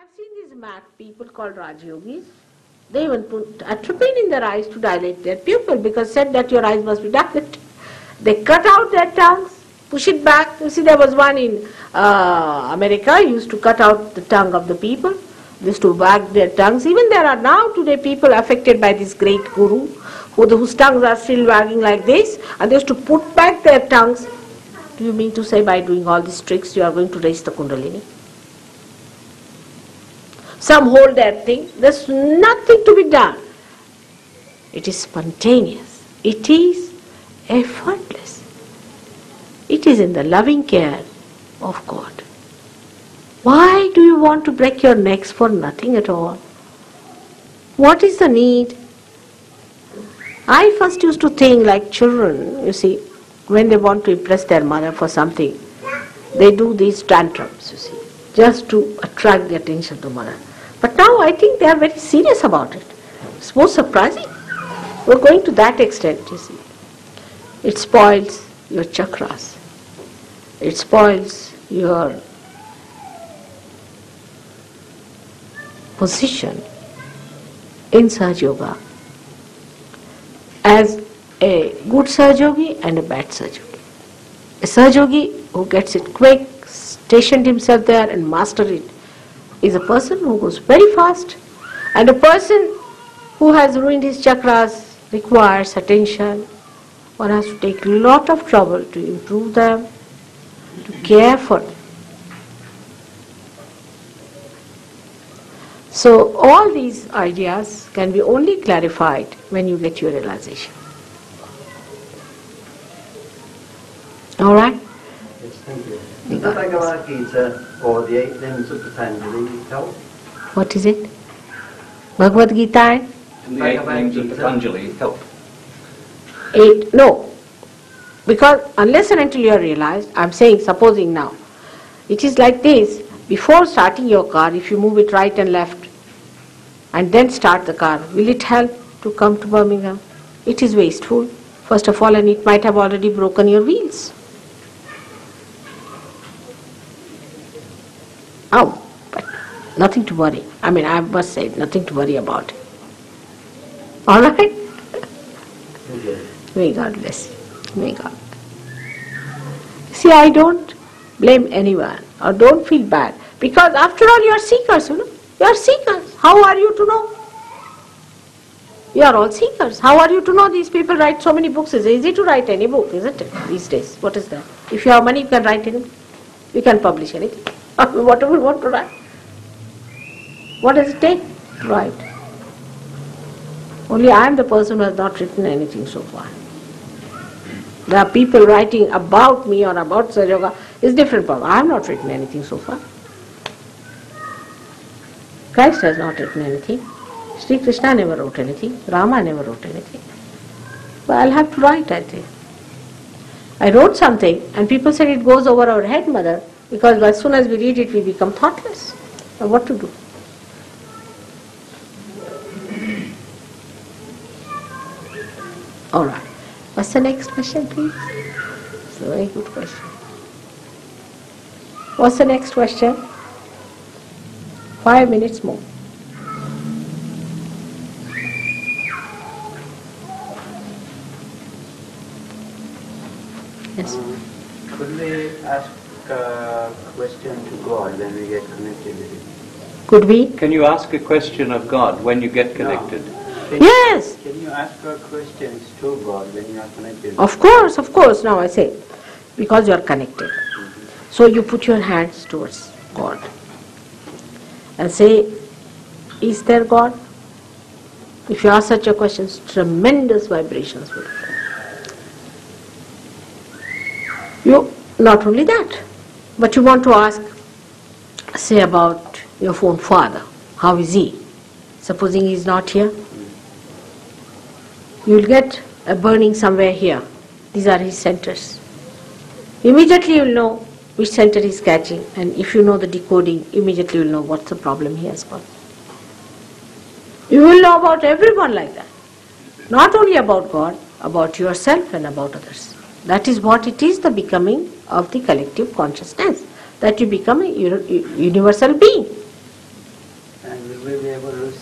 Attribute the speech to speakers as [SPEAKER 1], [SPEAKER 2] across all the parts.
[SPEAKER 1] I've seen these mad people called Raj Yogis. They even put atropine in their eyes to dilate their pupil because said that your eyes must be dilated. They cut out their tongues, push it back. You see, there was one in America, used to cut out the tongue of the people. They used to wag their tongues. Even there are now today people affected by this great guru, whose tongues are still wagging like this, and they used to put back their tongues. Do you mean to say by doing all these tricks you are going to raise the Kundalini? Some hold that thing. There's nothing to be done. It is spontaneous. It is effortless. It is in the loving care of God. Why do you want to break your necks for nothing at all? What is the need? I first used to think like children, you see, when they want to impress their mother for something, they do these tantrums, you see, just to attract the attention of the mother. But now I think they are very serious about it. It's most surprising. We're going to that extent, you see. It spoils your chakras. It spoils your position in Sahaja Yoga as a good Sahaja Yogi and a bad Sahaja Yogi. A Sahaja Yogi who gets it quick, stationed himself there and mastered it, is a person who goes very fast, and a person who has ruined his chakras requires attention. One has to take a lot of trouble to improve them, to care for them. So all these ideas can be only clarified when you get your realization. All right?
[SPEAKER 2] Yes, thank you. Does the Bhagavad Gita or the 8 limbs of Patanjali help?
[SPEAKER 1] What is it? Bhagavad Gita and?
[SPEAKER 3] The 8 limbs of Patanjali help?
[SPEAKER 1] 8, no. Because unless and until you are realized, I'm saying, supposing now, it is like this, before starting your car, if you move it right and left, and then start the car, will it help to come to Birmingham? It is wasteful, first of all, and it might have already broken your wheels. Oh, but nothing to worry. I mean, I must say, nothing to worry about. All right? May God bless you. May God. See, I don't blame anyone or don't feel bad, because after all you are seekers, you know. You are seekers. How are you to know? You are all seekers. How are you to know these people write so many books? It's easy to write any book, isn't it, these days? What is that? If you have money, you can write anything. You can publish anything. Whatever you want to write. What does it take to write? Only I am the person who has not written anything so far. There are people writing about me or about Sahaja Yoga. It's different problem. I have not written anything so far. Christ has not written anything. Sri Krishna never wrote anything. Rama never wrote anything. But I'll have to write, I think. I wrote something and people said it goes over our head, mother, because as soon as we read it, we become thoughtless. Now what to do? All right. What's the next question, please? It's a very good question. What's the next question? 5 minutes more. Yes.
[SPEAKER 2] Could we ask a question to God when we get connected with Him?
[SPEAKER 1] Could we?
[SPEAKER 3] Can you ask a question of God when you get connected?
[SPEAKER 2] No.
[SPEAKER 1] Yes.
[SPEAKER 2] Can you ask our questions to God when you are connected?
[SPEAKER 1] Of course. Now I say, because you are connected. So you put your hands towards God and say, is there God? If you ask such a question, tremendous vibrations will flow. You, not only that, but you want to ask, say about your own father. How is he? Supposing he is not here, you will get a burning somewhere here. These are his centers. Immediately you will know which center he is catching, and if you know the decoding, immediately you will know what's the problem he has got. You will know about everyone like that. Not only about God, about yourself and about others. That is what it is, the becoming of the collective consciousness. That you become a universal being.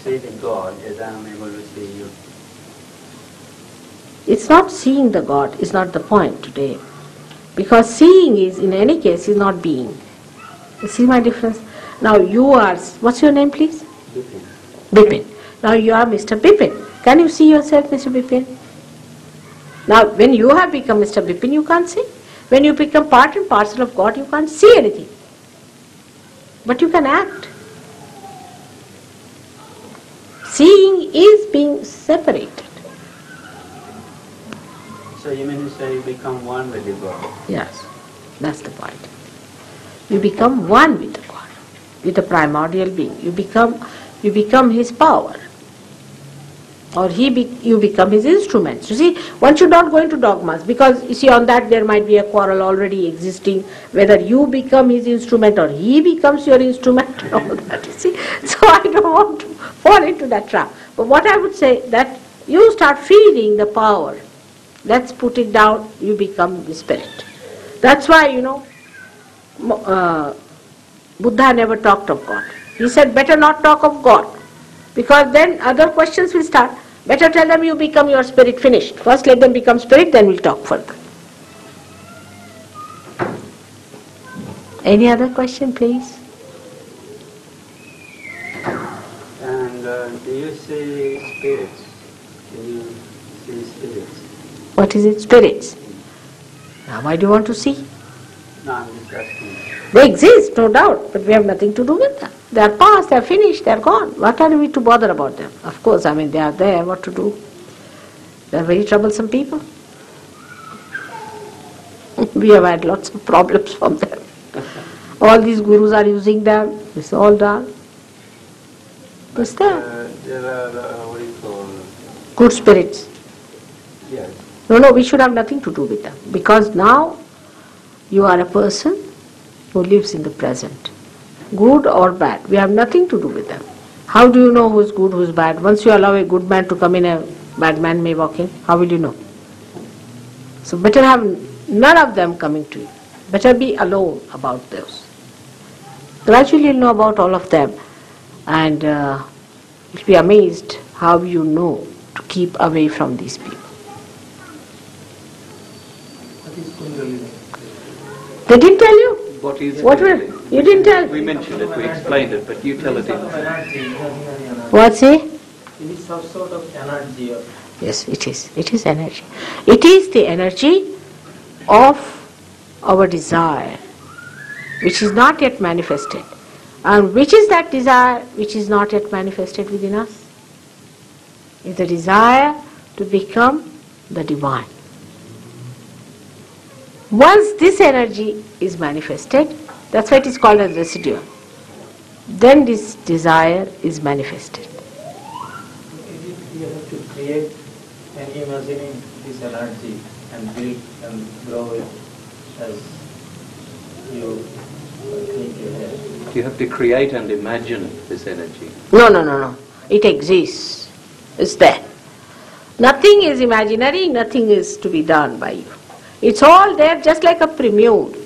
[SPEAKER 2] see the God as I am able to see you.
[SPEAKER 1] It's not seeing the God, is not the point today. Because seeing is, in any case, is not being. You see my difference? Now you are, what's your name please?
[SPEAKER 2] Bipin.
[SPEAKER 1] Bipin. Now you are Mr. Bipin. Can you see yourself, Mr. Bipin? Now when you have become Mr. Bipin, you can't see. When you become part and parcel of God, you can't see anything. But you can act. Seeing is being separated.
[SPEAKER 2] So you mean to say you become one with the God?
[SPEAKER 1] Yes, that's the point. You become one with the God, with the primordial being. You become his power. Or you become his instruments. You see, one should not go into dogmas, because you see, on that there might be a quarrel already existing, whether you become his instrument or he becomes your instrument and all that, you see. So I don't want to fall into that trap. But what I would say, that you start feeling the power. Let's put it down, you become the spirit. That's why, Buddha never talked of God. He said, better not talk of God. Because then other questions will start. Better tell them you become your spirit, finished. First let them become spirit, then we'll talk further. Any other question, please?
[SPEAKER 2] And do you see spirits? Do you see spirits?
[SPEAKER 1] What is it? Spirits. Now why do you want to see?
[SPEAKER 2] No, I'm just asking.
[SPEAKER 1] They exist, no doubt, but we have nothing to do with them. They are past, they are finished, they are gone. What are we to bother about them? Of course, they are there, what to do? They are very troublesome people. We have had lots of problems from them. All these gurus are using them, it's all done. It's there.
[SPEAKER 2] There are, what do you call?
[SPEAKER 1] Good spirits.
[SPEAKER 2] Yes.
[SPEAKER 1] No, we should have nothing to do with them. Because now you are a person who lives in the present. Good or bad, we have nothing to do with them. How do you know who's good, who's bad? Once you allow a good man to come in, a bad man may walk in. How will you know? So better have none of them coming to you. Better be alone about those. Gradually you'll know about all of them, and you'll be amazed how you know to keep away from these people.
[SPEAKER 2] What is Kundalini?
[SPEAKER 1] They didn't tell you?
[SPEAKER 3] What is
[SPEAKER 1] What were? You didn't tell?
[SPEAKER 3] We mentioned it, we explained it, but you tell it in.
[SPEAKER 1] What's it?
[SPEAKER 2] It is some sort of energy.
[SPEAKER 1] Yes, it is. It is energy. It is the energy of our desire, which is not yet manifested. And which is that desire which is not yet manifested within us? It's the desire to become the divine. Once this energy is manifested, that's why it is called as residue, then this desire is manifested.
[SPEAKER 4] You have to create and imagining this energy and build and grow it as you think you have.
[SPEAKER 3] You have to create and imagine this energy.
[SPEAKER 1] No. It exists. It's there. Nothing is imaginary, nothing is to be done by you. It's all there, just like a prelude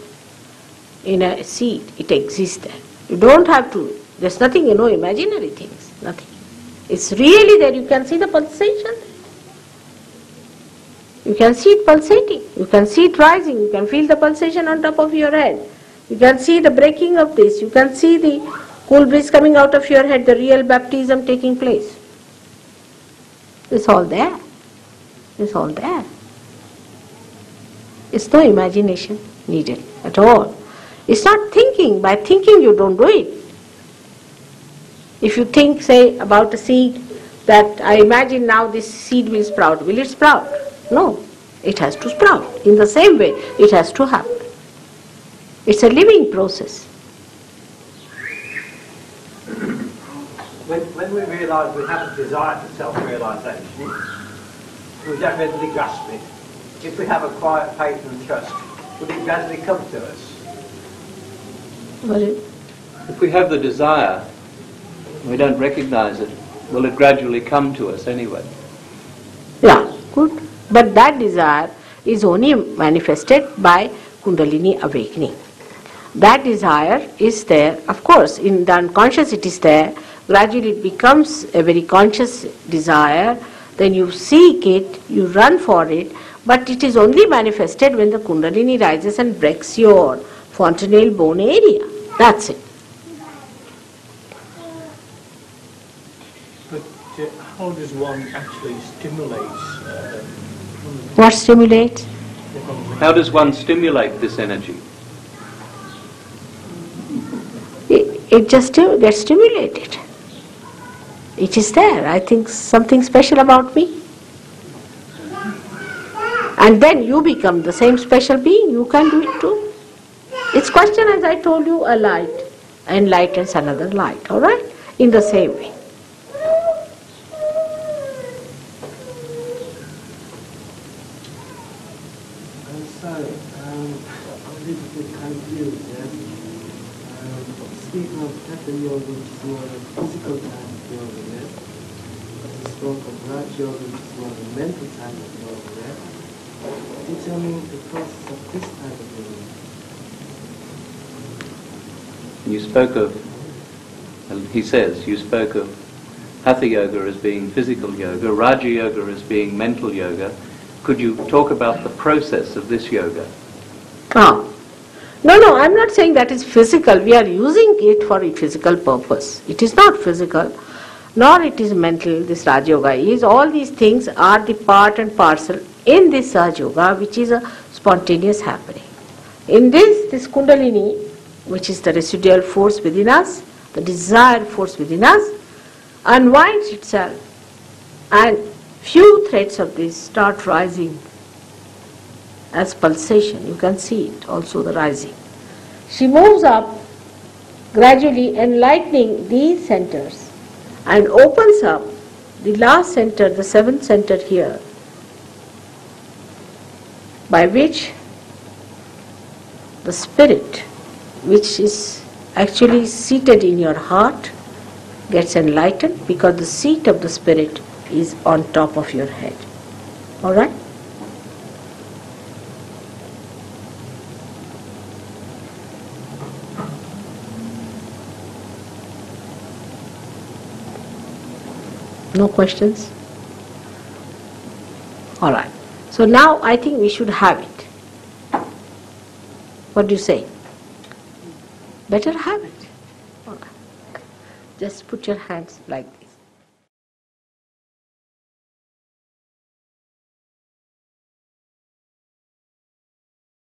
[SPEAKER 1] in a seed. It exists there. You don't have to, there's nothing, imaginary things, nothing. It's really there. You can see the pulsation. You can see it pulsating. You can see it rising. You can feel the pulsation on top of your head. You can see the breaking of this. You can see the cool breeze coming out of your head, the real baptism taking place. It's all there. It's all there. It's no imagination needed at all. It's not thinking. By thinking you don't do it. If you think, say, about a seed, that I imagine now this seed will sprout. Will it sprout? No. It has to sprout. In the same way, it has to happen. It's a living process.
[SPEAKER 5] When we realise we have a desire for self-realisation, we don't readily grasp it. If we have a quiet faith and trust, would it gradually come to us?
[SPEAKER 3] If we have the desire, we don't recognise it, will it gradually come to us anyway?
[SPEAKER 1] Yeah, good. But that desire is only manifested by Kundalini awakening. That desire is there, of course, in the unconscious it is there, gradually it becomes a very conscious desire, then you seek it, you run for it, but it is only manifested when the Kundalini rises and breaks your fontanelle bone area. That's it.
[SPEAKER 6] But how does one actually stimulate?
[SPEAKER 1] What stimulates?
[SPEAKER 3] How does one stimulate this energy?
[SPEAKER 1] It just gets stimulated. It is there. I think something special about me. And then you become the same special being. You can do it too. It's question, as I told you, a light enlightens another light. All right? In the same way.
[SPEAKER 7] I'm sorry. I'm a little bit confused. Speaking of Hatha Yoga, which is more of a physical type of yoga, yes? You spoke of Raj Yoga, which is more of a mental type of yoga, yes? Could you tell me the process of this type of yoga?
[SPEAKER 3] You spoke of, he says, you spoke of Hatha Yoga as being physical yoga, Raja Yoga as being mental yoga. Could you talk about the process of this yoga?
[SPEAKER 1] No, I'm not saying that is physical. We are using it for a physical purpose. It is not physical, nor it is mental, this Raj Yoga is. All these things are the part and parcel in this Raj Yoga, which is a spontaneous happening. In this Kundalini, which is the residual force within us, the desire force within us, unwinds itself, and few threads of this start rising as pulsation. You can see it, also the rising. She moves up, gradually enlightening these centers, and opens up the last center, the seventh center here, by which the spirit, which is actually seated in your heart, gets enlightened, because the seat of the spirit is on top of your head. All right? No questions? All right. So now I think we should have it. What do you say? Better have it. All right. Just put your hands like this.